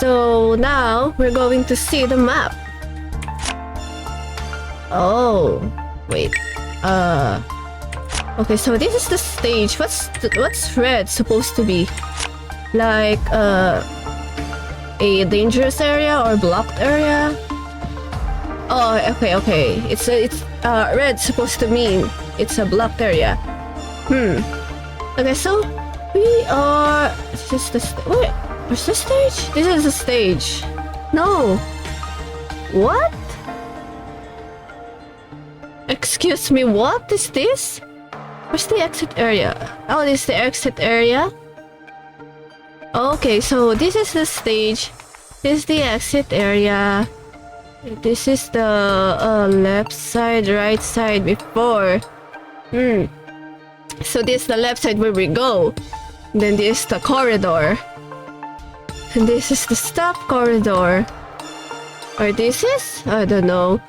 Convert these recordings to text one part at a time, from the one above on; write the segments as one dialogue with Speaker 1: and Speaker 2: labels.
Speaker 1: So now we're going to see the map. Oh, wait. Okay, so this is the stage. What's red supposed to be? Like a dangerous area or blocked area? Oh, okay. It's red supposed to mean it's a blocked area. Okay, so we are. This is the wait. Where's the stage? This is the stage. No. What? Excuse me. What is this? Where's the exit area? Oh, this is the exit area. Okay, so this is the stage. This is the exit area. This is the left side, right side before. So this is the left side where we go. Then this is the corridor. And this is the stop corridor. Or this is? I don't know.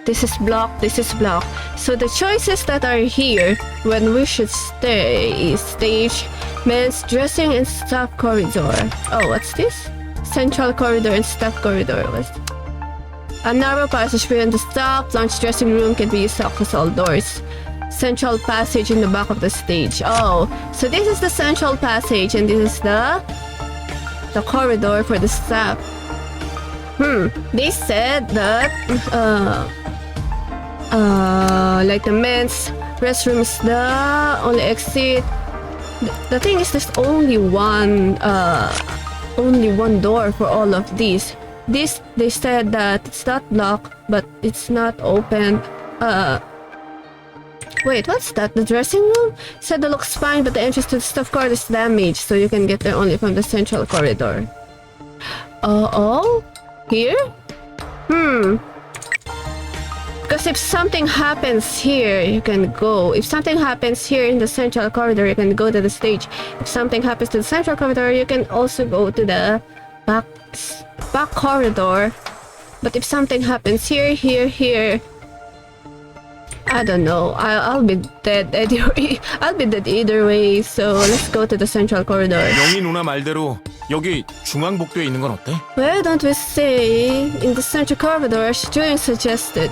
Speaker 1: This is blocked, this is blocked. So the choices that are here when we should stay is stage, men's dressing, and stop corridor. Oh, what's this? Central corridor and stop corridor. What's a narrow passageway in the stop. Lounge dressing room can be used to access all doors. Central passage in the back of the stage. Oh, so this is the central passage and this is the corridor for the stop. They said that like the men's restroom is the only exit. The thing is, there's only one door for all of these. This, they said that it's not locked, but it's not open. Wait, what's that? The dressing room? Said it looks fine, but the entrance to the staff corridor is damaged, so you can get there only from the central corridor. Oh? Here? Because if something happens here, you can go. If something happens here in the central corridor, you can go to the stage. If something happens to the central corridor, you can also go to the back corridor. But if something happens here, I don't know. I'll be dead anyway. I'll be dead either way. So let's go to the central corridor.
Speaker 2: 영희 누나 말대로 여기 중앙복도에 있는 건 어때?
Speaker 1: Why don't we stay in the central corridor as Julian suggested?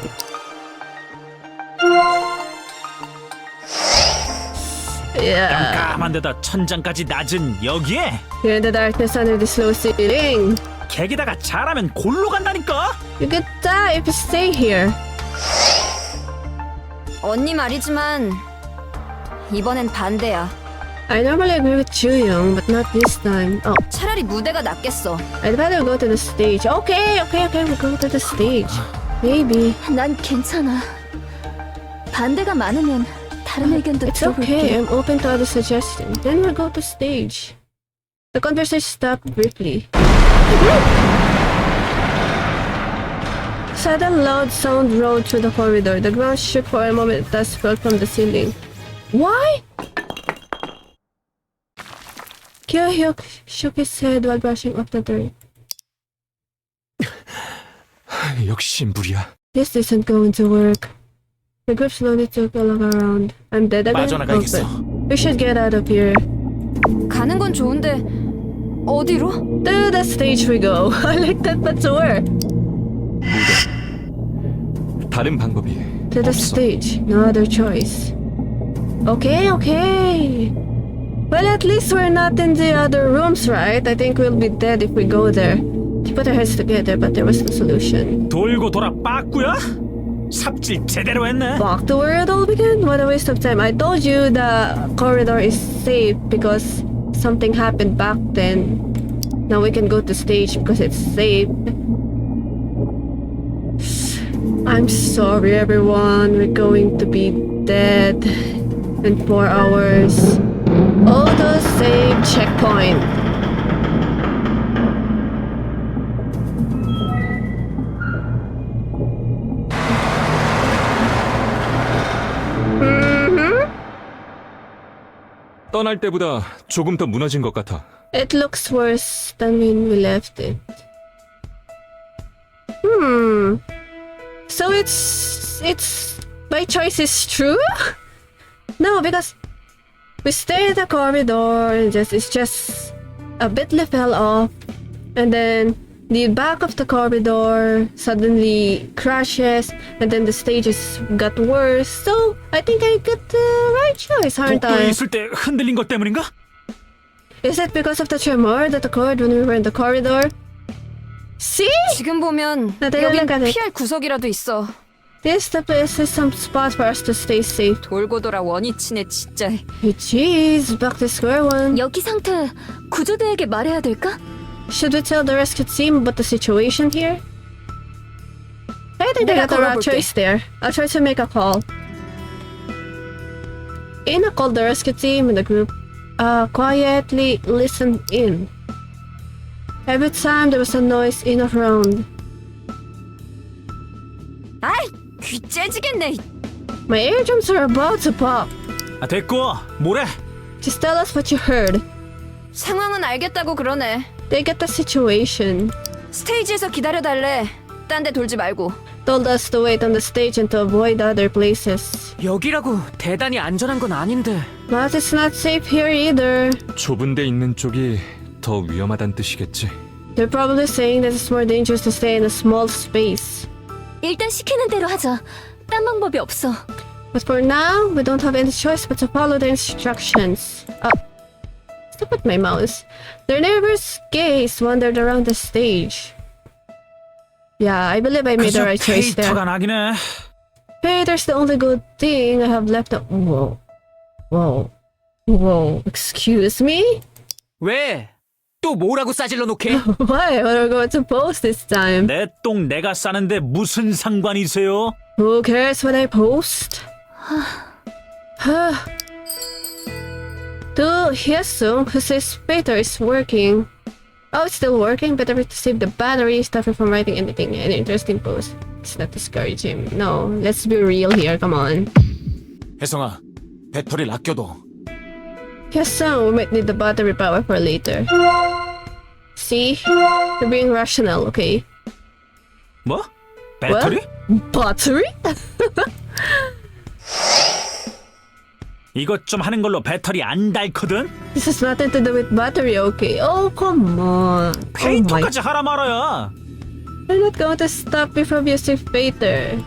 Speaker 1: Yeah.
Speaker 3: 깜깜한 데다 천장까지 낮은 여기에
Speaker 1: Here in the darkness under this low ceiling.
Speaker 3: 객에다가 잘하면 골로 간다니까.
Speaker 1: You could die if you stay here.
Speaker 4: 언니 말이지만 이번엔 반대야.
Speaker 1: I normally agree with Ju-young, but not this time. Oh,
Speaker 4: 차라리 무대가 낫겠어.
Speaker 1: I'd rather go to the stage. Okay, we'll go to the stage. Maybe.
Speaker 4: 난 괜찮아. 반대가 많으면 다른 의견도
Speaker 1: It's okay, I'm open to other suggestions. Then we'll go to stage. The conversation stopped briefly. Sudden loud sound rolled through the corridor. The ground shook for a moment, dust fell from the ceiling. Why? Kyo-hyuk shook his head while brushing off the dirt.
Speaker 2: 역시 무리야.
Speaker 1: This isn't going to work. The group slowly took a look around. I'm dead again?
Speaker 3: 빠져나가야겠어.
Speaker 1: We should get out of here.
Speaker 4: 가는 건 좋은데 어디로?
Speaker 1: To the stage we go. I like that, but to where?
Speaker 2: 다른 방법이
Speaker 1: To the stage. No other choice. Okay. Well, at least we're not in the other rooms, right? I think we'll be dead if we go there. She put her heads together, but there was no solution.
Speaker 3: 돌고 돌아 빠꾸야? 삽질 제대로 했네.
Speaker 1: Back to where it all began? What a waste of time. I told you the corridor is safe because something happened back then. Now we can go to stage because it's safe. I'm sorry everyone, we're going to be dead in 4 hours. Auto save checkpoint.
Speaker 2: 떠날 때보다 조금 더 무너진 것 같아.
Speaker 1: It looks worse than when we left it. So it's by choice is true? No, because we stay in the corridor and it's just Bitly fell off, and then the back of the corridor suddenly crashes, and then the stages got worse. So I think I got the right choice, aren't
Speaker 3: 복도에
Speaker 1: I?
Speaker 3: 있을 때 흔들린 것 때문인가?
Speaker 1: Is it because of the tremor that occurred when we were in the corridor? See?
Speaker 4: 지금 보면
Speaker 1: 나 내가
Speaker 4: 여긴
Speaker 1: 생각해.
Speaker 4: 피할 구석이라도 있어.
Speaker 1: This is some spot for us to stay safe.
Speaker 4: 돌고 돌아 원위치네 진짜.
Speaker 1: Hey, jeez, back to square one.
Speaker 4: 여기 상태 구조대에게 말해야 될까?
Speaker 1: Should we tell the rescue team about the situation here? I think they
Speaker 4: 내가
Speaker 1: got the right
Speaker 4: 걸어볼게.
Speaker 1: choice there. I'll try to make a call. Ina called the rescue team and the group quietly listened in. Every time there was a noise in a round.
Speaker 4: 아이 귀 째지겠네.
Speaker 1: My eardrums are about to pop.
Speaker 3: 아 됐고 뭐래?
Speaker 1: Just tell us what you heard.
Speaker 4: 상황은 알겠다고 그러네.
Speaker 1: They get the situation.
Speaker 4: 스테이지에서 기다려달래. 딴 데 돌지 말고.
Speaker 1: Told us to wait on the stage and to avoid other places.
Speaker 5: 여기라고 대단히 안전한 건 아닌데.
Speaker 1: But it's not safe here either.
Speaker 6: 좁은 데 있는 쪽이 더 위험하단 뜻이겠지.
Speaker 1: They're probably saying that it's more dangerous to stay in a small space.
Speaker 4: 일단 시키는 대로 하자. 딴 방법이 없어.
Speaker 1: But for now, we don't have any choice but to follow the instructions. Stop with my mouse. Their nervous gaze wandered around the stage. Yeah, I believe I made the
Speaker 3: 그저
Speaker 1: right choice there.
Speaker 3: 페이터가 나긴 해.
Speaker 1: Hey, there's the only good thing I have left. Whoa. Whoa. Whoa. Excuse me?
Speaker 5: 왜? 또 뭐라고 싸질러 놓게?
Speaker 1: Why? What are we going to post this time?
Speaker 3: 내 똥 내가 싸는데 무슨 상관이세요?
Speaker 1: Who cares what I post? To Hyesung, who says Peter is working. Oh, it's still working? Better to save the battery, stop her from writing anything, an interesting post. It's not discouraging. No, let's be real here, come on.
Speaker 2: 혜성아, 배터리를 아껴둬.
Speaker 1: Hyesung, we might need the battery power for later. See? You're being rational, okay?
Speaker 3: 뭐? 배터리?
Speaker 1: Battery?
Speaker 3: 이것 좀 하는 걸로 배터리 안 닳거든?
Speaker 1: This has nothing to do with battery, okay? Oh, come on. Oh my.
Speaker 3: 페이터까지 하라 말아야.
Speaker 1: They're not going to stop me from using Peter.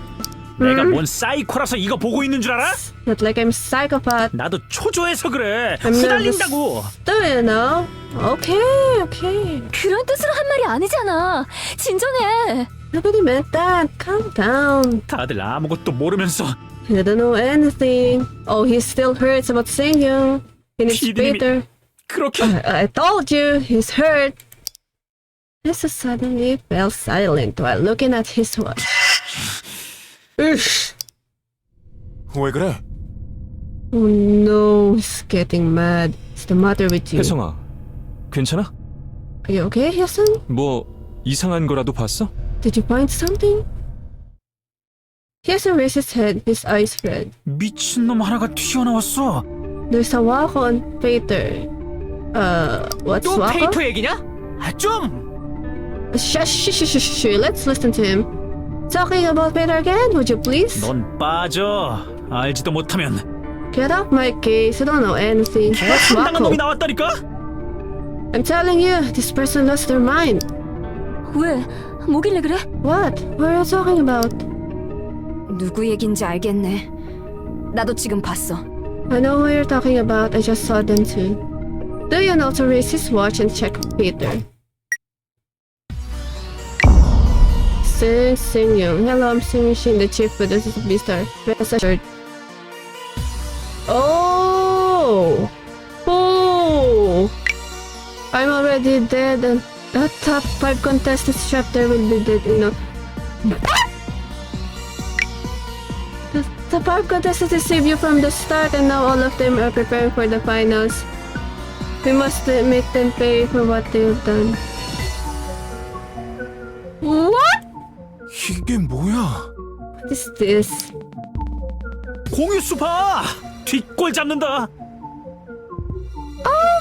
Speaker 3: 내가 뭔 사이코라서 이거 보고 있는 줄 알아?
Speaker 1: Not like I'm psychopath.
Speaker 3: 나도 초조해서 그래.
Speaker 1: I'm
Speaker 3: 후달린다고.
Speaker 1: Do you know? Okay, okay.
Speaker 4: 그런 뜻으로 한 말이 아니잖아. 진정해.
Speaker 1: Nobody meant that. Calm down.
Speaker 3: 다들 아무것도 모르면서
Speaker 1: You don't know anything. Oh, he still hurts about Seung-young. He needs
Speaker 3: 피디님이
Speaker 1: Peter.
Speaker 3: 그렇게
Speaker 1: I told you, he's hurt. Lisa suddenly fell silent while looking at his watch. Ush.
Speaker 2: 왜 그래?
Speaker 1: Oh no, he's getting mad. What's the matter with you?
Speaker 6: 혜성아, 괜찮아?
Speaker 1: Are you okay, Hyesung?
Speaker 6: 뭐 이상한 거라도 봤어?
Speaker 1: Did you find something? Hyesung raised his head, his eyes red.
Speaker 3: 미친놈 하나가 튀어나왔어.
Speaker 1: There's a Wako on Peter. What's
Speaker 5: 또
Speaker 1: Wako?
Speaker 5: 페이터 얘기냐? 아 좀!
Speaker 1: Shh, let's listen to him. Talking about Peter again, would you please?
Speaker 3: 넌 빠져. 알지도 못하면
Speaker 1: Get off my case, you don't know anything. What's
Speaker 3: 한당한 놈이
Speaker 1: Wako?
Speaker 3: 나왔다니까?
Speaker 1: I'm telling you, this person lost their mind.
Speaker 4: 왜? 뭐길래 그래?
Speaker 1: What? What are you talking about?
Speaker 4: 누구 얘긴지 알겠네. 나도 지금 봤어.
Speaker 1: I know who you're talking about, I just saw them too. Do you know to raise his watch and check Peter? Seung-young. Hello, I'm Seung-shin, the chief with the Beastar. Rest assured. Oh! Oh! I'm already dead and the top 5 contestants chapter will be dead, you know. The 5 contestants saved you from the start and now all of them are preparing for the finals. We must make them pay for what they have done. What?
Speaker 2: 이게 뭐야?
Speaker 1: What is this?
Speaker 3: 공유수 봐. 뒷골 잡는다.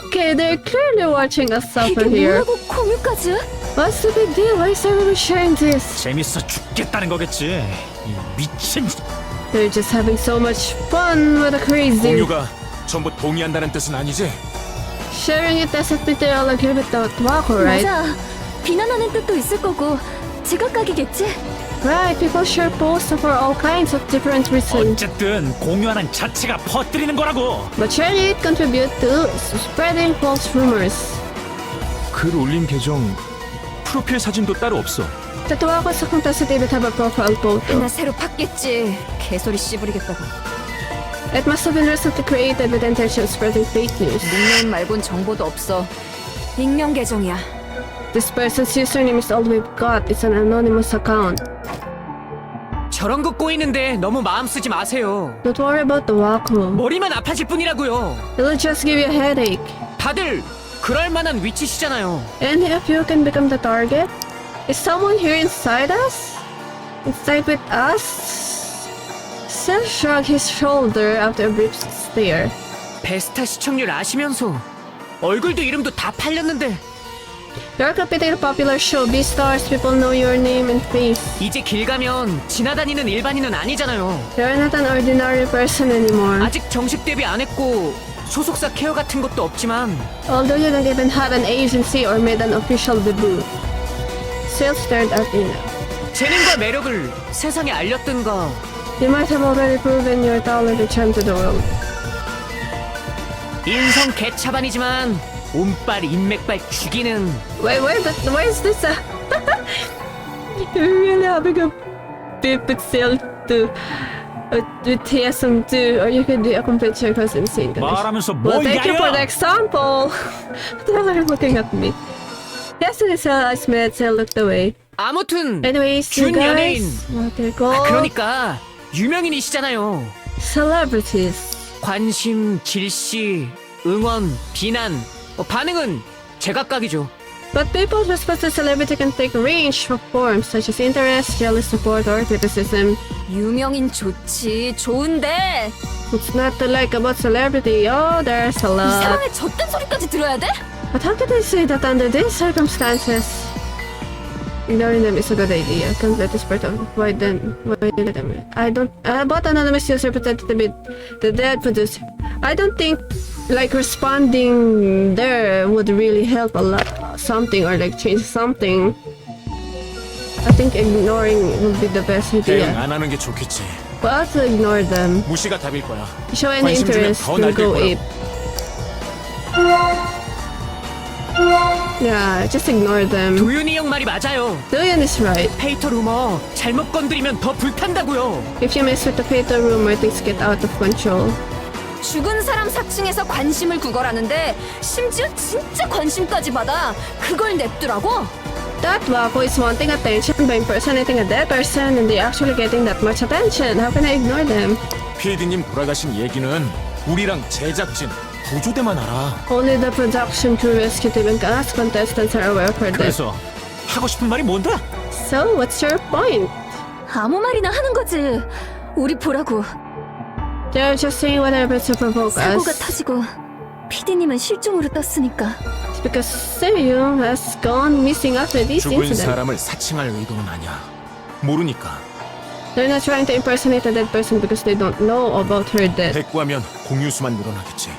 Speaker 1: Okay, they're clearly watching us suffer
Speaker 4: 이게
Speaker 1: here.
Speaker 4: 뭐라고 공유까지?
Speaker 1: What's the big deal? Why is everyone sharing this?
Speaker 3: 재밌어 죽겠다는 거겠지. 이 미친
Speaker 1: They're just having so much fun with a crazy.
Speaker 2: 공유가 전부 동의한다는 뜻은 아니지?
Speaker 1: Sharing it doesn't mean they all agree with the Wako, right?
Speaker 7: 맞아. 비난하는 뜻도 있을 거고 지각각이겠지?
Speaker 1: Right, people share posts for all kinds of different reasons.
Speaker 3: 어쨌든 공유하는 자체가 퍼뜨리는 거라고.
Speaker 1: But sharing it contributes to spreading false rumors.
Speaker 6: 글 올린 계정 프로필 사진도 따로 없어.
Speaker 1: The Wako account doesn't even have a profile photo.
Speaker 4: 하나 새로 팠겠지. 개소리 씨부리겠다고.
Speaker 1: It must have been recently created with the intention of spreading fake news.
Speaker 4: 닉네임 말곤 정보도 없어. 익명 계정이야.
Speaker 1: This person's username is all we've got. It's an anonymous account.
Speaker 5: 저런 거 꼬이는데 너무 마음 쓰지 마세요.
Speaker 1: Don't worry about the Wako.
Speaker 5: 머리만 아파질 뿐이라고요.
Speaker 1: It'll just give you a headache.
Speaker 5: 다들 그럴 만한 위치시잖아요.
Speaker 1: And if you can become the target? Is someone here inside us? Inside with us? Seth shrugged his shoulder after a brief stare.
Speaker 5: 베스타 시청률 아시면서 얼굴도 이름도 다 팔렸는데
Speaker 1: You're competing in a popular show. Beastars, people know your name and face.
Speaker 5: 이제 길 가면 지나다니는 일반인은 아니잖아요.
Speaker 1: You're not an ordinary person anymore.
Speaker 5: 아직 정식 데뷔 안 했고 소속사 케어 같은 것도 없지만
Speaker 1: Although you don't even have an agency or made an official debut. Sale stared at Ina.
Speaker 5: 재능과 매력을 세상에 알렸던가
Speaker 1: You might have already proven your talent and charm to the world.
Speaker 5: 인성 개차반이지만 운빨 인맥발 죽이는
Speaker 1: Wait, why is this a... You're really having a beef with Sale to... with TSM too, or you could do a complete circus insane.
Speaker 3: 말하면서
Speaker 1: Well,
Speaker 3: 뭐
Speaker 1: thank you for the
Speaker 3: 야야.
Speaker 1: example. They're looking at me. Yesterday, Sale I met Sale looked away.
Speaker 5: 아무튼
Speaker 1: Anyways, you
Speaker 5: 준 연예인
Speaker 1: guys, what they call
Speaker 5: 그러니까 유명인이시잖아요.
Speaker 1: celebrities.
Speaker 5: 관심, 질시, 응원, 비난 반응은 제각각이죠.
Speaker 1: But people's response to celebrity can take a range of forms, such as interest, jealous support, or criticism.
Speaker 4: 유명인 좋지. 좋은데
Speaker 1: What's not to like about celebrity? Oh, there's a
Speaker 4: 이
Speaker 1: lot.
Speaker 4: 상황에 젖된 소리까지 들어야 돼?
Speaker 1: But how can I say that under these circumstances? Ignoring them is a good idea. Can't let this part of why then why let them I don't about anonymous user pretended to be the dead producer. I don't think like responding there would really help a lot something or like change something. I think ignoring would be the best
Speaker 2: 대응
Speaker 1: idea.
Speaker 2: 안 하는 게 좋겠지.
Speaker 1: But to ignore them.
Speaker 2: 무시가 답일 거야.
Speaker 1: Show any
Speaker 2: 관심 주면
Speaker 1: interest
Speaker 2: 더
Speaker 1: will
Speaker 2: 날뛸
Speaker 1: go
Speaker 2: 거라고.
Speaker 1: ape. Yeah, just ignore them.
Speaker 5: 도윤이 형 말이 맞아요.
Speaker 1: Doyen is right.
Speaker 5: 페이터 루머 잘못 건드리면 더 불탄다고요.
Speaker 1: If you mess with the fatal rumor, things get out of control.
Speaker 4: 죽은 사람 사칭해서 관심을 구걸하는데 심지어 진짜 관심까지 받아. 그걸 냅두라고?
Speaker 1: That Wako is wanting attention by impersonating a dead person and they're actually getting that much attention. How can I ignore them?
Speaker 2: PD님 돌아가신 얘기는 우리랑 제작진, 구조대만 알아.
Speaker 1: Only the production crew, rescue team, and cast contestants are aware for this.
Speaker 3: 그래서 하고 싶은 말이 뭔데?
Speaker 1: So, what's your point?
Speaker 7: 아무 말이나 하는 거지. 우리 보라고.
Speaker 1: They're just saying whatever to provoke
Speaker 7: 사고가
Speaker 1: us.
Speaker 7: 터지고 PD님은 실종으로 떴으니까.
Speaker 1: It's because Seryung has gone missing after this
Speaker 2: 죽은
Speaker 1: incident.
Speaker 2: 사람을 사칭할 의도는 아니야. 모르니까.
Speaker 1: They're not trying to impersonate a dead person because they don't know about her death.
Speaker 2: 대꾸하면 공유수만 늘어나겠지.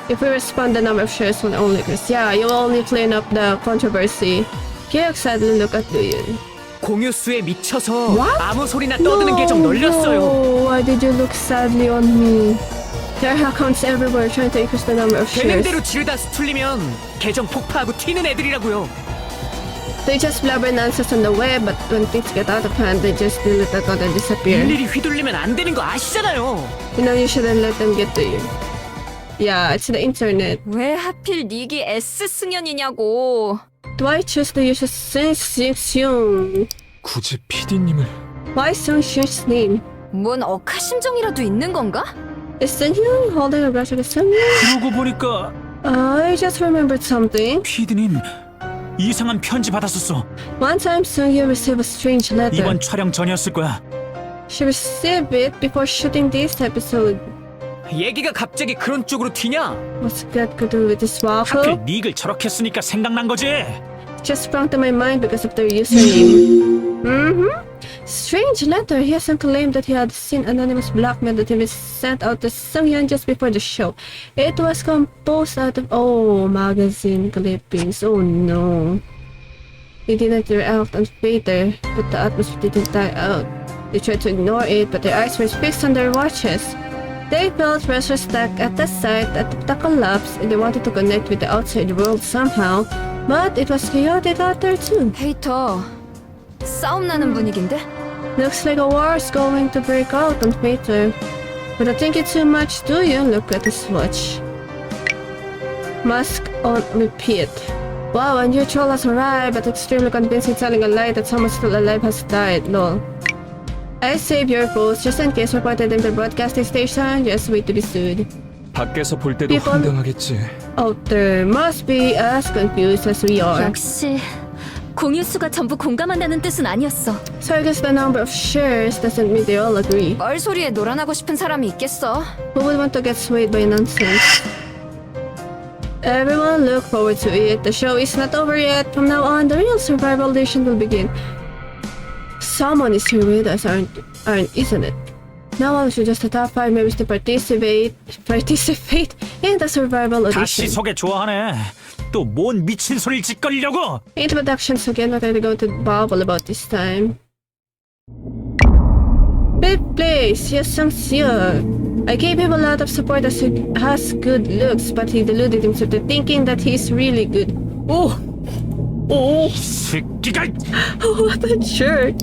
Speaker 1: If we respond, the number of shares will only increase. Yeah, you will only flame up the controversy. Kyuk sadly look at Doyun.
Speaker 5: 공유수에 미쳐서
Speaker 1: What?
Speaker 5: 아무 소리나 떠드는 계정 널렸어요.
Speaker 1: No, why did you look sadly on me? There are accounts everywhere trying to increase the number of
Speaker 5: 되는
Speaker 1: shares.
Speaker 5: 대로 지르다 수틀리면 계정 폭파하고 튀는 애들이라고요.
Speaker 1: They just blabber nonsense on the web, but when things get out of hand, they just delete the account and disappear.
Speaker 5: 일일이 휘둘리면 안 되는 거 아시잖아요.
Speaker 1: You know, you shouldn't let them get to you. Yeah, it's the internet.
Speaker 4: 왜 하필 닉이 S 승연이냐고.
Speaker 1: Why choose to use Seung?
Speaker 6: 굳이 PD님을
Speaker 1: Why Seung's name?
Speaker 4: 뭔 억하심정이라도 있는 건가?
Speaker 1: Is Seunghyun holding a grudge against Seunghyun?
Speaker 3: 그러고 보니까
Speaker 1: I just remembered something.
Speaker 3: PD님 이상한 편지 받았었어.
Speaker 1: One time Seunghyun received a strange letter.
Speaker 3: 이번 촬영 전이었을 거야.
Speaker 1: She received it before shooting this episode.
Speaker 5: 얘기가 갑자기 그런 쪽으로 튀냐?
Speaker 1: What's that got to do with this Wako?
Speaker 3: 하필 닉을 저렇게 쓰니까 생각난 거지.
Speaker 1: Just sprung to my mind because of their username. Strange letter. Hyesung claimed that he had seen anonymous blackmail that he was sent out to Sunghyun just before the show. It was composed out of magazine clippings. Oh no. They didn't react on Peter, but the atmosphere didn't die out. They tried to ignore it, but their eyes were fixed on their watches. They felt pressure stuck at the site at the collapse, and they wanted to connect with the outside world somehow, but it was chaotic out there too.
Speaker 4: 페이터, 싸움 나는 분위기인데?
Speaker 1: Looks like a war's going to break out on Peter. Without thinking too much, do you? Look at his watch. Mask on repeat. Wow, a new troll has arrived, but extremely convincing, telling a lie that someone still alive has died. Lol. I saved your post just in case reported in the broadcasting station. Just wait to be sued.
Speaker 6: 밖에서 볼 때도
Speaker 1: People-
Speaker 6: 황당하겠지.
Speaker 1: Out there must be as confused as we are.
Speaker 7: 역시 공유수가 전부 공감한다는 뜻은 아니었어.
Speaker 1: So I guess the number of shares doesn't mean they all agree.
Speaker 4: 뻘소리에 놀아나고 싶은 사람이 있겠어.
Speaker 1: Who would want to get swayed by nonsense? Everyone look forward to it. The show is not over yet. From now on, the real survival edition will begin. Someone is here with us, isn't it? Now I should just the top 5 members to participate in the survival
Speaker 3: 다시
Speaker 1: audition.
Speaker 3: 소개 좋아하네. 또 뭔 미친 소리를 짓거리려고?
Speaker 1: Introductions again. What are they going to babble about this time? Fifth place, Hyesung Seo. I gave him a lot of support as he has good looks, but he deluded himself to thinking that he's really good. Oh!
Speaker 3: 새끼가
Speaker 1: What a jerk!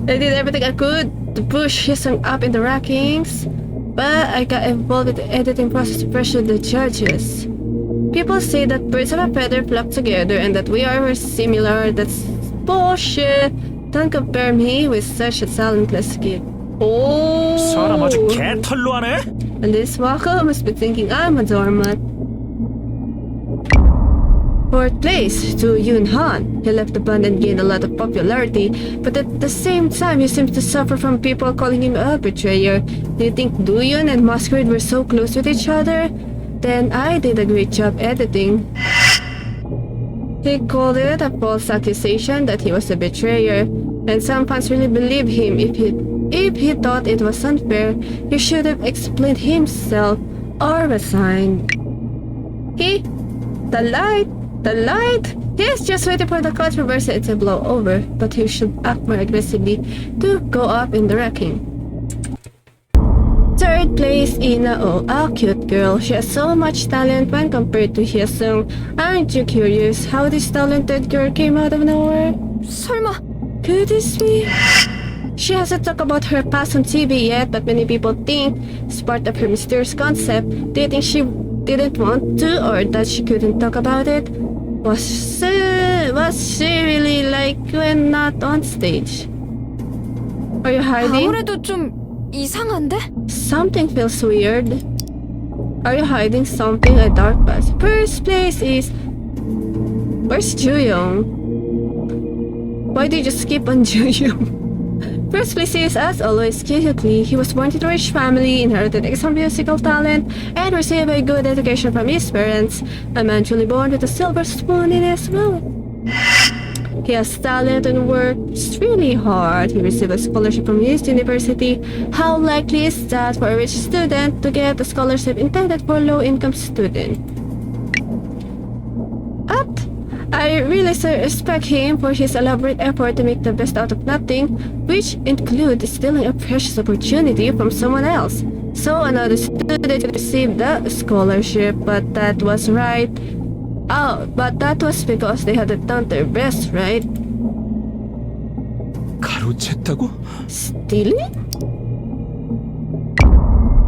Speaker 1: I did everything I could to push Hyesung up in the rankings, but I got involved with the editing process to pressure the judges. People say that birds of a feather flock together and that we are similar. That's bullshit. Don't compare me with such a talentless kid. Oh!
Speaker 3: 사람 아주 개털로 하네.
Speaker 1: And this Waka must be thinking I'm a doormat. Fourth place to Yoon Han. He left the band and gained a lot of popularity, but at the same time he seems to suffer from people calling him a betrayer. Do you think Dooyeon and Masquerade were so close with each other? Then I did a great job editing. He called it a false accusation that he was a betrayer, and some fans really believe him. If he thought it was unfair, he should have explained himself or resigned. The light! He's just waiting for the controversy to blow over, but he should act more aggressively to go up in the ranking. Third place, Ina Oh, a cute girl. She has so much talent when compared to Hyesung. Aren't you curious how this talented girl came out of nowhere?
Speaker 4: 설마
Speaker 1: Could this be? She hasn't talked about her past on TV yet, but many people think it's part of her mysterious concept. Do you think she didn't want to, or that she couldn't talk about it? Was she really like when not on stage? Are you hiding?
Speaker 4: 아무래도 좀 이상한데?
Speaker 1: Something feels weird. Are you hiding something? A dark past. First place is... Where's Jooyoung? Why did you skip on Jooyoung? First place is, as always, Kyuhyuk. He was born to a rich family, inherited excellent musical talent, and received a good education from his parents. A man truly born with a silver spoon in his mouth. He has talent and works really hard. He received a scholarship from his university. How likely is that for a rich student to get a scholarship intended for low-income student? I really respect him for his elaborate effort to make the best out of nothing, which includes stealing a precious opportunity from someone else. So another student received the scholarship, but that was right. But that was because they hadn't done their best, right?
Speaker 6: 가로챘다고?
Speaker 1: Stealing?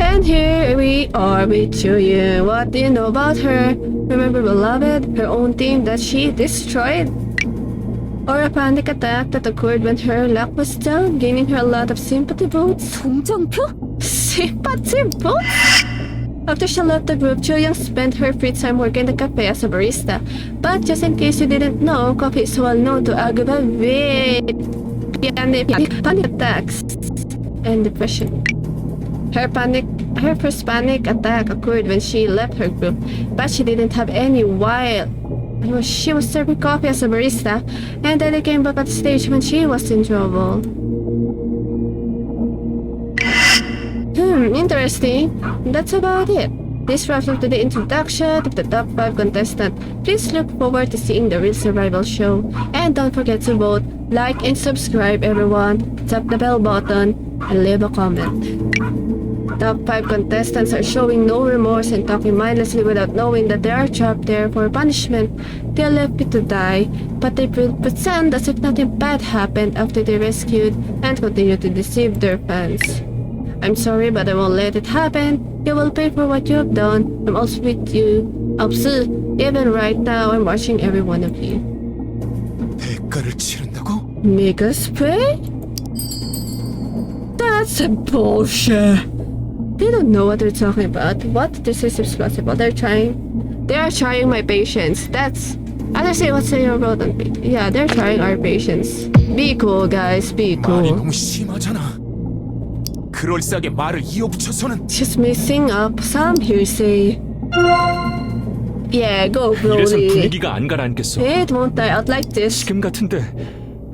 Speaker 1: And here we are with Jooyoung. What do you know about her? Remember Beloved, her own team that she destroyed? Or a panic attack that occurred when her luck was down, gaining her a lot of sympathy votes?
Speaker 7: 동정표?
Speaker 1: Sympathy votes? After she left the group, Jooyoung spent her free time working in the cafe as a barista. But just in case you didn't know, coffee is well known to aggravate panic attacks and depression. Her first panic attack occurred when she left her group, but she didn't have any while She was serving coffee as a barista, and then it came back at the stage when she was in trouble. Interesting. That's about it. This wraps up the introduction of the top 5 contestant. Please look forward to seeing the real survival show. And don't forget to vote, like, and subscribe everyone. Tap the bell button and leave a comment. Top 5 contestants are showing no remorse and talking mindlessly without knowing that they are trapped there for punishment. They are left to die, but they pretend as if nothing bad happened after they rescued and continue to deceive their fans. I'm sorry, but I won't let it happen. You will pay for what you have done. I'm also with you. Even right now, I'm watching every one of you.
Speaker 2: 대가를 치른다고?
Speaker 1: Make us pay? That's bullshit. They don't know what they're talking about. What this is possible. They are trying my patience. That's honestly what's in your road on me. Yeah, they're trying our patience. Be cool, guys. Be
Speaker 2: 말이
Speaker 1: cool.
Speaker 2: 너무 심하잖아. 그럴싸하게 말을 이어붙여서는
Speaker 1: Just mixing up some hearsay. Yeah, go,
Speaker 6: 이래선
Speaker 1: Brody.
Speaker 6: 분위기가 안 가라앉겠어.
Speaker 1: It won't die out like this.
Speaker 6: 지금 같은데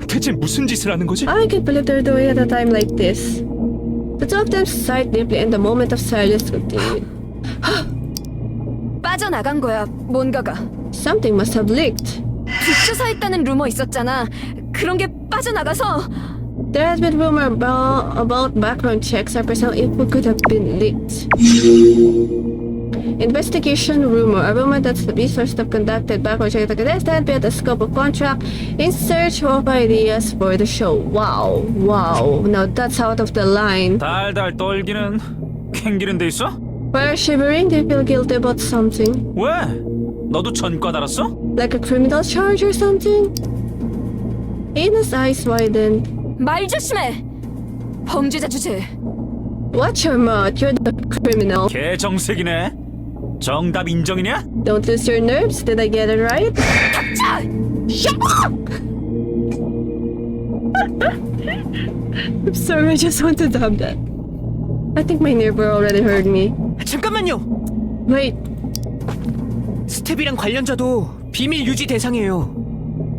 Speaker 6: 대체 무슨 짓을 하는 거지?
Speaker 1: I can't believe they're doing it at a time like this. The two of them sighed deeply and the moment of silence continued.
Speaker 4: 빠져나간 거야, 뭔가가.
Speaker 1: Something must have leaked.
Speaker 4: 붙여서 했다는 루머 있었잖아. 그런 게 빠져나가서
Speaker 1: There has been rumor about background checks or personal info could have been leaked. Investigation rumor. A rumor that the resource have conducted background checks the contestant beyond the scope of contract in search of ideas for the show. Wow. Wow. Now that's out of the line.
Speaker 3: 달달 떨기는 캥기는 데 있어?
Speaker 1: Why are shivering? Do you feel guilty about something?
Speaker 3: 왜? 너도 전과 달았어?
Speaker 1: Like a criminal charge or something? Ana's eyes widened.
Speaker 4: 말 조심해. 범죄자 주제.
Speaker 1: Watch your mouth. You're the criminal.
Speaker 3: 개정색이네. 정답 인정이냐?
Speaker 1: Don't lose your nerves. Did I get it right?
Speaker 4: 자!
Speaker 1: I'm sorry, I just want to dub that. I think my neighbor already heard me.
Speaker 5: 잠깐만요.
Speaker 1: Wait,
Speaker 5: 스텝이랑 관련자도 비밀 유지 대상이에요.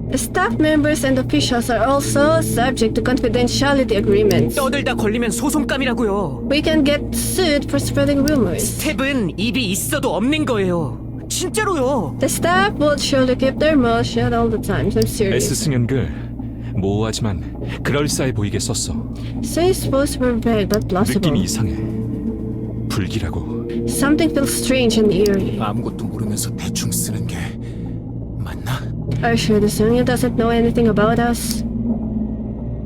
Speaker 1: the staff members and officials are also subject to confidentiality agreements.
Speaker 5: 떠들다 걸리면 소송감이라고요.
Speaker 1: We can get sued for spreading rumors.
Speaker 5: 스텝은 입이 있어도 없는 거예요. 진짜로요.
Speaker 1: The staff will surely keep their mouth shut all the time. I'm serious.
Speaker 6: S승연글 모호하지만 그럴싸해 보이게 썼어.
Speaker 1: So you're supposed to be vague but plausible.
Speaker 6: 느낌이 이상해. 불길하고.
Speaker 1: Something feels strange and eerie.
Speaker 2: 아무것도 모르면서 대충 쓰는 게 맞나?
Speaker 1: Are you sure the Sungyu doesn't know anything about us?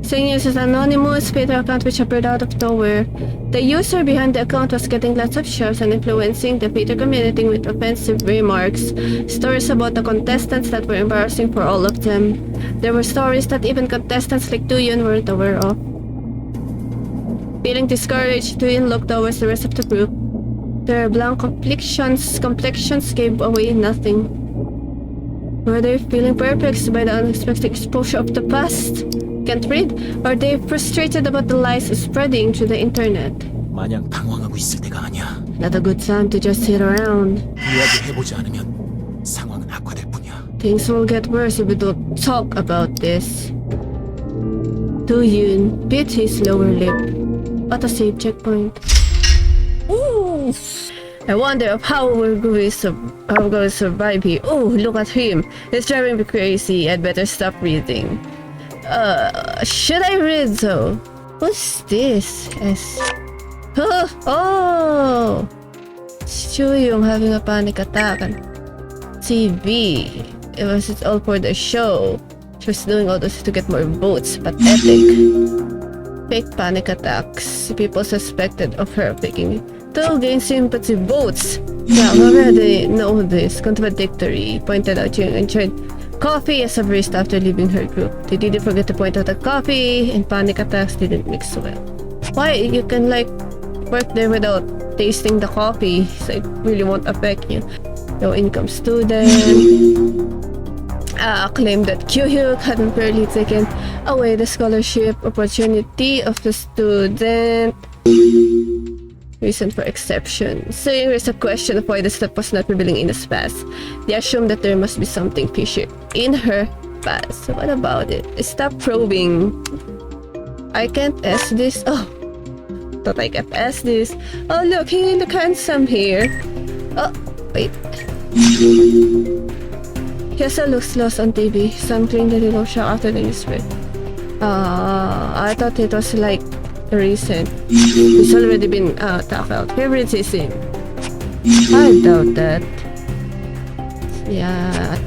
Speaker 1: Sungyu is an anonymous Twitter account which appeared out of nowhere. The user behind the account was getting lots of shares and influencing the Twitter community with offensive remarks. Stories about the contestants that were embarrassing for all of them. There were stories that even contestants like Duyun weren't aware of. Feeling discouraged, Duyun looked towards the rest of the group. Their blank complexions gave away nothing. Were they feeling perplexed by the unexpected exposure of the past? Can't read? Or are they frustrated about the lies spreading through the internet?
Speaker 2: 마냥 당황하고 있을 때가 아니야.
Speaker 1: Not a good time to just sit around.
Speaker 2: 이야기해보지 않으면 상황은 악화될 뿐이야.
Speaker 1: Things will get worse if we don't talk about this. Do-yoon bit his lower lip. At a safe checkpoint. Ooh! I wonder how we're going to survive here. Oh, look at him. It's driving me crazy. I'd better stop reading. Should I read though? What's this? Oh! Chuyung having a panic attack on TV. It was all for the show. She was doing all this to get more votes. Pathetic. Fake panic attacks. People suspected of her faking to gain sympathy votes. Yeah, we already know this. Contradictory. Pointed out Chung and tried coffee as a barista after leaving her group. They didn't forget to point out that coffee and panic attacks didn't mix well. Why? You can like work there without tasting the coffee, so it really won't affect you. Low income student. Claimed that Kyuhyuk had unfairly taken away the scholarship opportunity of the student. Reason for exception. Saying there's a question of why the step was not revealing in his past. They assume that there must be something fishy in her past. So what about it? Stop probing. I can't ask this. Oh, thought I can't ask this. Oh look, he look handsome here. Oh, wait. Kesa looks lost on TV. Some claim that he was shocked after the news spread. I thought it was like recent. It's already been talked about. Favoritism. I doubt that. Yeah.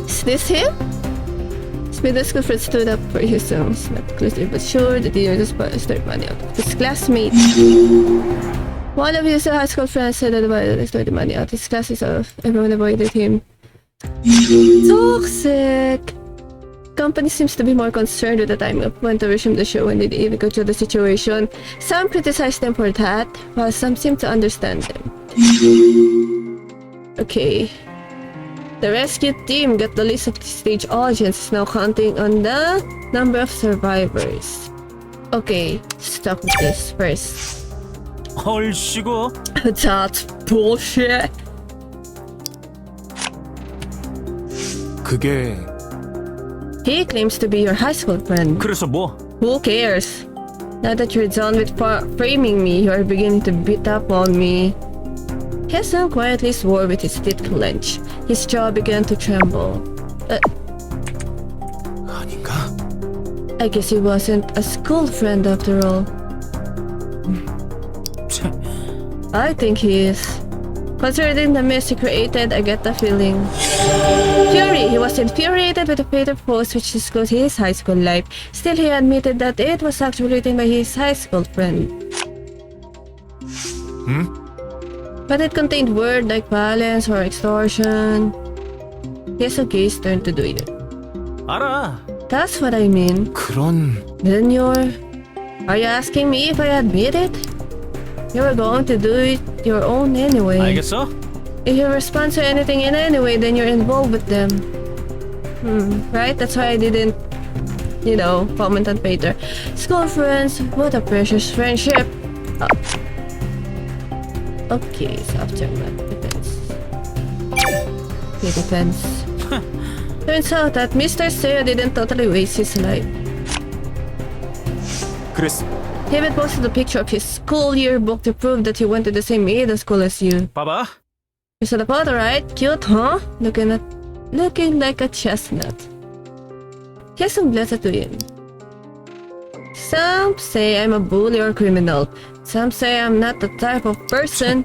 Speaker 1: Is this him? Middle school friend stood up for his songs. Not closely but sure that he just start money out of his classmates. One of his high school friends said that about stole the money out of his classes of everyone avoided him. Toxic! Company seems to be more concerned with the time of when to resume the show when they even go through the situation. Some criticize them for that, while some seem to understand them. Okay. The rescue team got the list of the stage audience, now counting on the number of survivors. Okay, stop with this first.
Speaker 3: 얼씨구.
Speaker 1: That's bullshit.
Speaker 2: 그게
Speaker 1: He claims to be your high school friend.
Speaker 3: 그래서 뭐?
Speaker 1: Who cares? Now that you're done with framing me, you are beginning to beat up on me. Hesson quietly swore with his teeth clenched. His jaw began to tremble.
Speaker 2: 아닌가?
Speaker 1: I guess he wasn't a school friend after all. I think he is. Considering the mess he created, I get the feeling. Fury! He was infuriated with the fatal post which disclosed his high school life. Still, he admitted that it was actually written by his high school friend. But it contained words like violence or extortion. Yes, okay, his turn to do it.
Speaker 3: 알아.
Speaker 1: That's what I mean.
Speaker 2: 그런
Speaker 1: Then Are you asking me if I admit it? You were going to do it your own anyway.
Speaker 3: 알겠어?
Speaker 1: If you respond to anything in any way, then you're involved with them. Right? That's why I didn't, comment on Peter. School friends, what a precious friendship. Okay, so aftermath defense. Okay, defense. Turns out that Mr. Seo didn't totally waste his life.
Speaker 2: 그랬어.
Speaker 1: He even posted a picture of his school yearbook to prove that he went to the same middle school as you.
Speaker 3: 봐봐.
Speaker 1: You saw the photo, right? Cute, huh? Looking like a chestnut. He has some blood tattooing. Some say I'm a bully or criminal. Some say I'm not the type of person.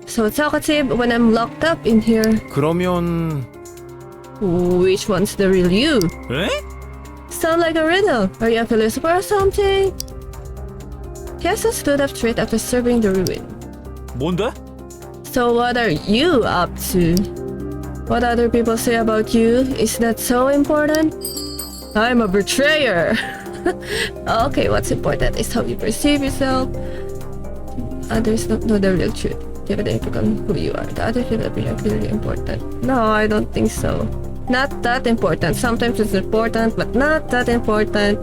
Speaker 1: So talkative when I'm locked up in here.
Speaker 2: 그러면
Speaker 1: Which one's the real you?
Speaker 3: 에?
Speaker 1: Sound like a riddle. Are you a philosopher or something? Kesa stood up straight after surveying the ruin.
Speaker 3: 뭔데?
Speaker 1: So what are you up to? What other people say about you, is that so important? I'm a betrayer! Okay, what's important is how you perceive yourself. Others don't know the real truth. Even if you become who you are, the other people are clearly important. No, I don't think so. Not that important. Sometimes it's important, but not that important.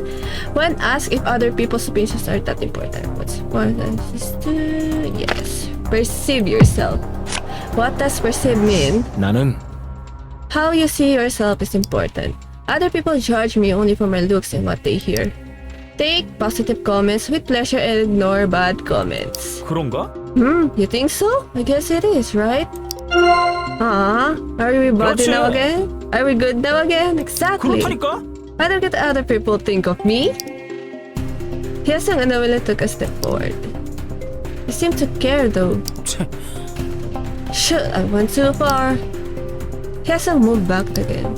Speaker 1: When asked if other people's opinions are that important, what's important is to, yes, perceive yourself. What does perceive mean?
Speaker 2: 나는
Speaker 1: How you see yourself is important. Other people judge me only for my looks and what they hear. Take positive comments with pleasure and ignore bad comments.
Speaker 3: 그런가?
Speaker 1: You think so? I guess it is, right? Are we body
Speaker 3: 그렇지.
Speaker 1: now again? Are we good now again? Exactly.
Speaker 3: 그렇다니까?
Speaker 1: I don't get other people think of me. Hyesung Anawila took a step forward. He seemed to care though. Shit, I went too far. Hyesung moved back again.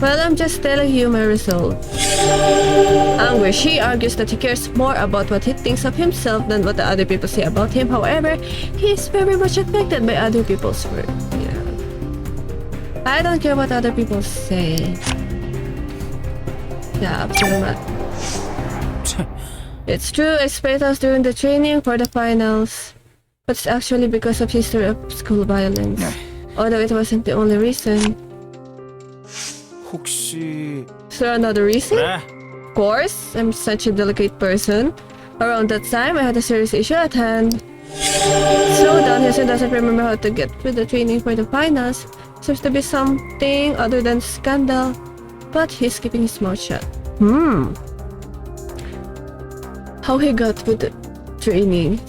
Speaker 1: Well, I'm just telling you my result. Anguish, he argues that he cares more about what he thinks of himself than what the other people say about him. However, he is very much affected by other people's work. Yeah. I don't care what other people say. Yeah, aftermath. It's true, I spent us during the training for the finals. But it's actually because of history of school violence. Although it wasn't the only reason.
Speaker 2: 혹시
Speaker 1: Is there another reason?
Speaker 3: 그래.
Speaker 1: Of course, I'm such a delicate person. Around that time, I had a serious issue at hand. Slow down, Hyosung doesn't remember how to get through the training for the finals. Seems to be something other than scandal, but he's keeping his mouth shut. How he got through the training?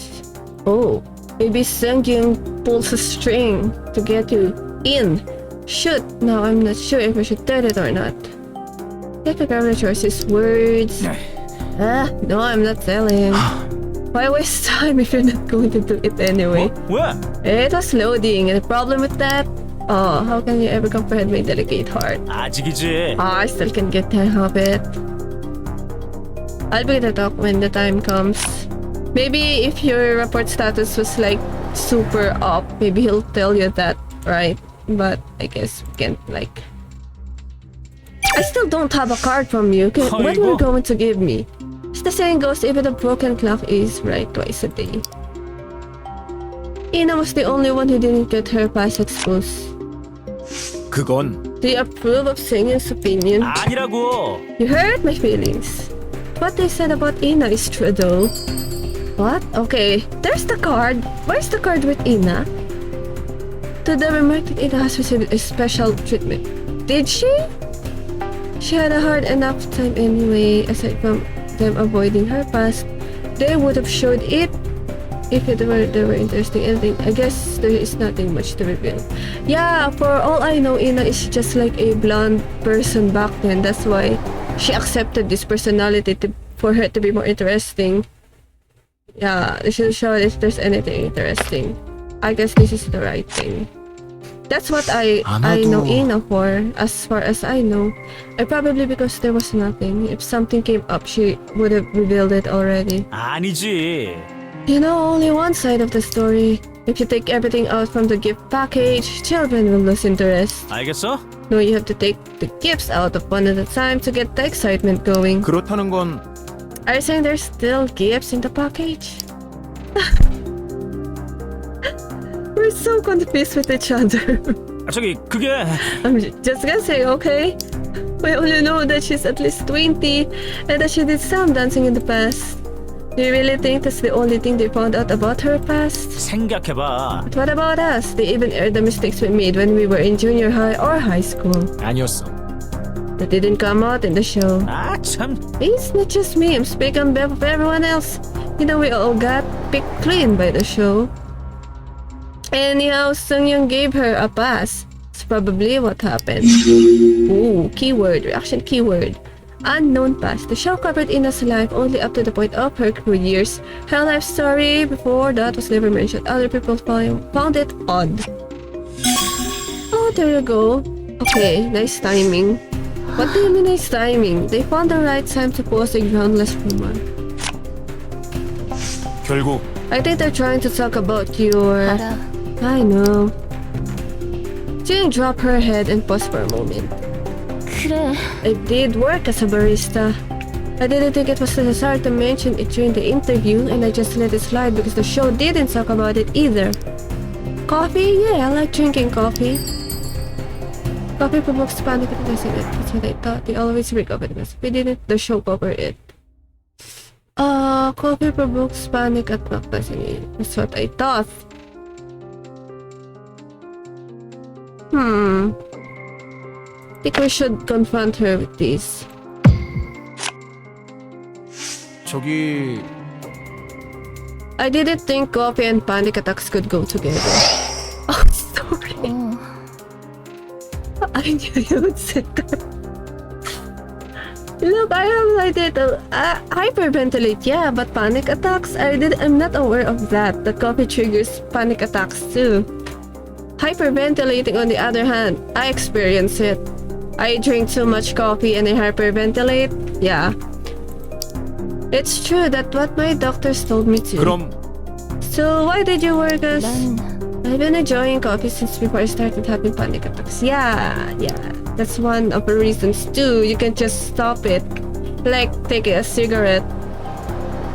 Speaker 1: Oh, maybe Seungkyung pulls a string to get you in. Shoot, now I'm not sure if I should tell it or not. Let the camera choose his words. No, I'm not telling. Why waste time if you're not going to do it anyway?
Speaker 3: 왜?
Speaker 1: It was loading, and the problem with that? Oh, how can you ever comprehend my delicate heart?
Speaker 3: 아직이지.
Speaker 1: I still can get the hang of it. I'll be the talk when the time comes. Maybe if your report status was like super up, maybe he'll tell you that, right? But I guess we can't like... I still don't have a card from you. What were you going to give me? As the saying goes, even a broken clock is right twice a day. Ina was the only one who didn't get her past exposed.
Speaker 3: 그건
Speaker 1: Do you approve of Seungkyung's opinion?
Speaker 3: 아니라고.
Speaker 1: You hurt my feelings. What they said about Ina is true though. What? Okay, there's the card. Where's the card with Ina? To the remark that Ina has received a special treatment. Did she? She had a hard enough time anyway, aside from them avoiding her past. They would have showed it if they were interested in anything. I guess there is nothing much to reveal. Yeah, for all I know, Ina is just like a blonde person back then. That's why she accepted this personality for her to be more interesting. Yeah, they should show if there's anything interesting. I guess this is the right thing. That's what I know Ina for, as far as I know. Probably because there was nothing. If something came up, she would have revealed it already.
Speaker 3: 아니지.
Speaker 1: You know only one side of the story. If you take everything out from the gift package, children will lose interest.
Speaker 3: 알겠어?
Speaker 1: No, you have to take the gifts out of one at a time to get the excitement going.
Speaker 2: 그렇다는 건
Speaker 1: Are you saying there's still gifts in the package? We're so confused with each other.
Speaker 3: 저기 그게
Speaker 1: I'm just gonna say, okay? We only know that she's at least 20 and that she did some dancing in the past. Do you really think that's the only thing they found out about her past?
Speaker 3: 생각해봐.
Speaker 1: But what about us? They even aired the mistakes we made when we were in junior high or high school.
Speaker 2: 아니었어.
Speaker 1: That didn't come out in the show.
Speaker 3: 아 참.
Speaker 1: It's not just me, I'm speaking on behalf of everyone else. You know, we all got picked clean by the show. Anyhow, Seungkyung gave her a pass. It's probably what happened. Ooh, keyword, reaction keyword. Unknown past. The show covered Ina's life only up to the point of her career years. Her life story before that was never mentioned. Other people found it odd. Oh, there you go. Okay, nice timing. What do you mean nice timing? They found the right time to post a groundless rumor.
Speaker 2: 결국
Speaker 1: I think they're trying to talk about your...
Speaker 7: 알아.
Speaker 1: I know. Jing dropped her head and paused for a moment.
Speaker 7: 그래.
Speaker 1: I did work as a barista. I didn't think it was necessary to mention it during the interview, and I just let it slide because the show didn't talk about it either. Coffee? Yeah, I like drinking coffee. Coffee provokes panic at the That's what I thought. They always break up with us. We didn't the show cover it. Coffee provokes panic at Macbeth. That's what I thought. I think we should confront her with this.
Speaker 2: 저기
Speaker 1: I didn't think coffee and panic attacks could go together. Oh, sorry. I knew you would say that. Look, I did hyperventilate, yeah, but panic attacks, I'm not aware of that. That coffee triggers panic attacks too. Hyperventilating, on the other hand, I experience it. I drink too much coffee and I hyperventilate. Yeah. It's true that what my doctors told me to.
Speaker 2: 그럼
Speaker 1: So why did you work as...
Speaker 7: 난
Speaker 1: I've been enjoying coffee since before I started having panic attacks. Yeah. That's one of the reasons too. You can just stop it. Like taking a cigarette.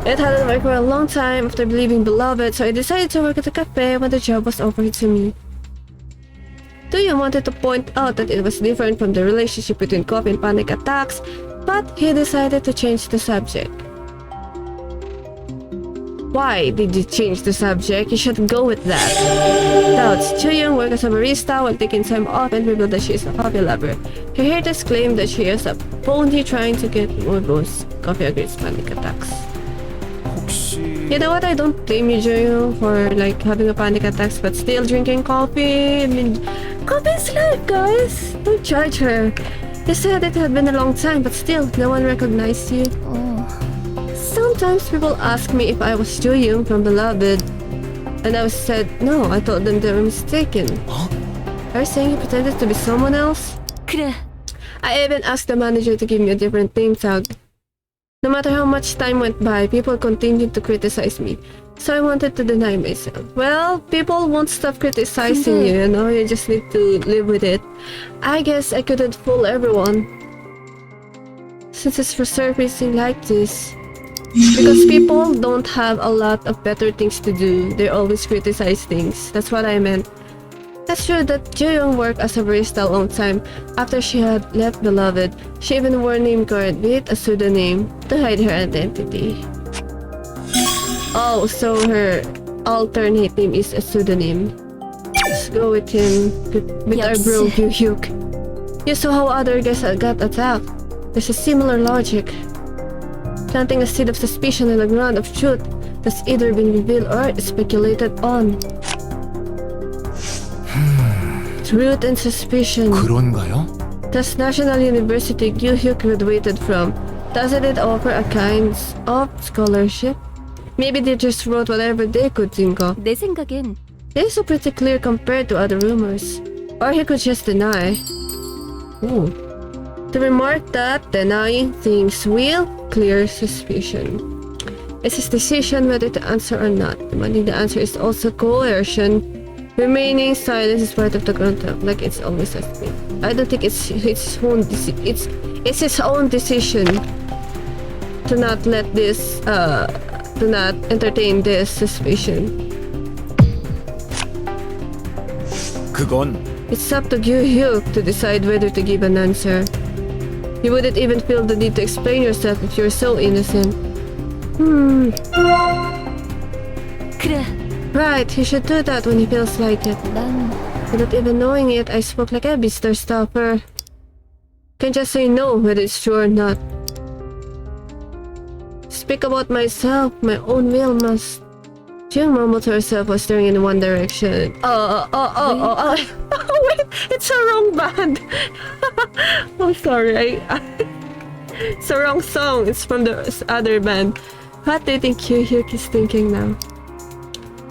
Speaker 1: It hadn't worked for a long time after leaving Beloved, so I decided to work at a cafe when the job was offered to me. Tuyo wanted to point out that it was different from the relationship between coffee and panic attacks, but he decided to change the subject. Why did you change the subject? You should go with that. Doubts. Chu Young works as a barista while taking time off and revealed that she is a coffee lover. Her haters claim that she is a pony trying to get more booze. Coffee agrees panic attacks.
Speaker 2: 혹시
Speaker 1: You know what? I don't blame you, Joyo, for like having a panic attacks but still drinking coffee. I mean, coffee is life, guys. Don't judge her. You said it had been a long time, but still, no one recognized you. Sometimes people ask me if I was Joyoung from Beloved, and I said no. I told them they were mistaken. Are you saying you pretended to be someone else?
Speaker 7: 그래.
Speaker 1: I even asked the manager to give me a different name tag. No matter how much time went by, people continued to criticize me. So I wanted to deny myself. Well, people won't stop criticizing you, you know? You just need to live with it. I guess I couldn't fool everyone. Since it's resurfacing like this. Because people don't have a lot of better things to do. They always criticize things. That's what I meant. That's true that Joyoung worked as a barista a long time after she had left Beloved. She even wore a name card with a pseudonym to hide her identity. Oh, so her alternate name is a pseudonym. Let's go with him, with our bro Hyuk. You saw how other guys got attacked. There's a similar logic. Planting a seed of suspicion in the ground of truth that's either been revealed or speculated on. Truth and suspicion.
Speaker 2: 그런가요?
Speaker 1: Does National University Gyuhyuk graduated from? Doesn't it offer a kind of scholarship? Maybe they just wrote whatever they could think of.
Speaker 7: 내 생각엔
Speaker 1: This is pretty clear compared to other rumors. Or he could just deny. Ooh. The remark that denying things will clear suspicion. It's his decision whether to answer or not. Demanding the answer is also coercion. Remaining silence is part of the contract, like it's always has been. I don't think it's his own it's his own decision to not let this to not entertain this suspicion.
Speaker 2: 그건
Speaker 1: It's up to Gyuhyuk to decide whether to give an answer. You wouldn't even feel the need to explain yourself if you're so innocent.
Speaker 7: 그래.
Speaker 1: Right, he should do that when he feels like it.
Speaker 7: 난
Speaker 1: Without even knowing it, I spoke like a Mr. Stopper. Can just say no whether it's true or not. Speak about myself, my own will must. Jill mumbled to herself while staring in one direction. Wait, it's a wrong band. I'm sorry, it's a wrong song. It's from the other band. What do you think Hyuk is thinking now?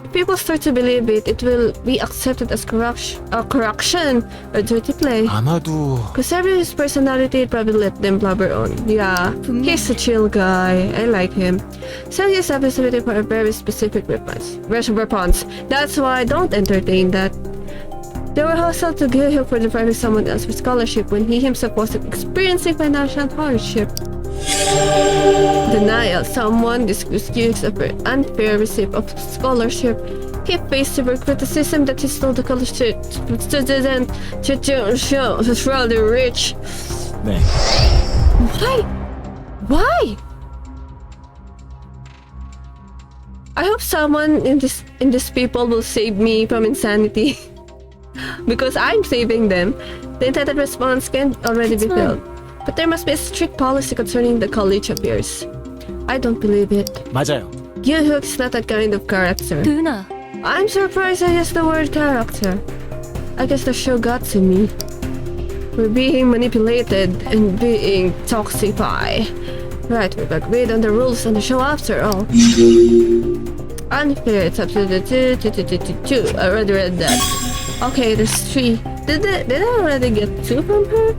Speaker 1: If people start to believe it, it will be accepted as corruption or dirty play.
Speaker 2: 아마도
Speaker 1: Considering his personality, it probably let them blubber on. Yeah, he's a chill guy. I like him. So he's obviously waiting for a very specific response. That's why don't entertain that. They were hostile to Gyuhyuk for depriving someone else for scholarship when he himself wasn't experiencing financial hardship. Denial. Someone discussed Gyuhyuk's unfair receipt of scholarship. He faced severe criticism that he stole the college student to throw the rich.
Speaker 2: 네.
Speaker 1: Why? Why? I hope someone in this people will save me from insanity. Because I'm saving them. The intended response can already be filled. But there must be a strict policy concerning the college affairs. I don't believe it.
Speaker 2: 맞아요.
Speaker 1: Gyuhyuk's not that kind of character.
Speaker 7: 도윤아.
Speaker 1: I'm surprised I used the word character. I guess the show got to me. We're being manipulated and being toxified. Right, we've agreed on the rules on the show after all. Unfair, it's up to the two. I already read that. Okay, there's 3. Did I already get 2 from her?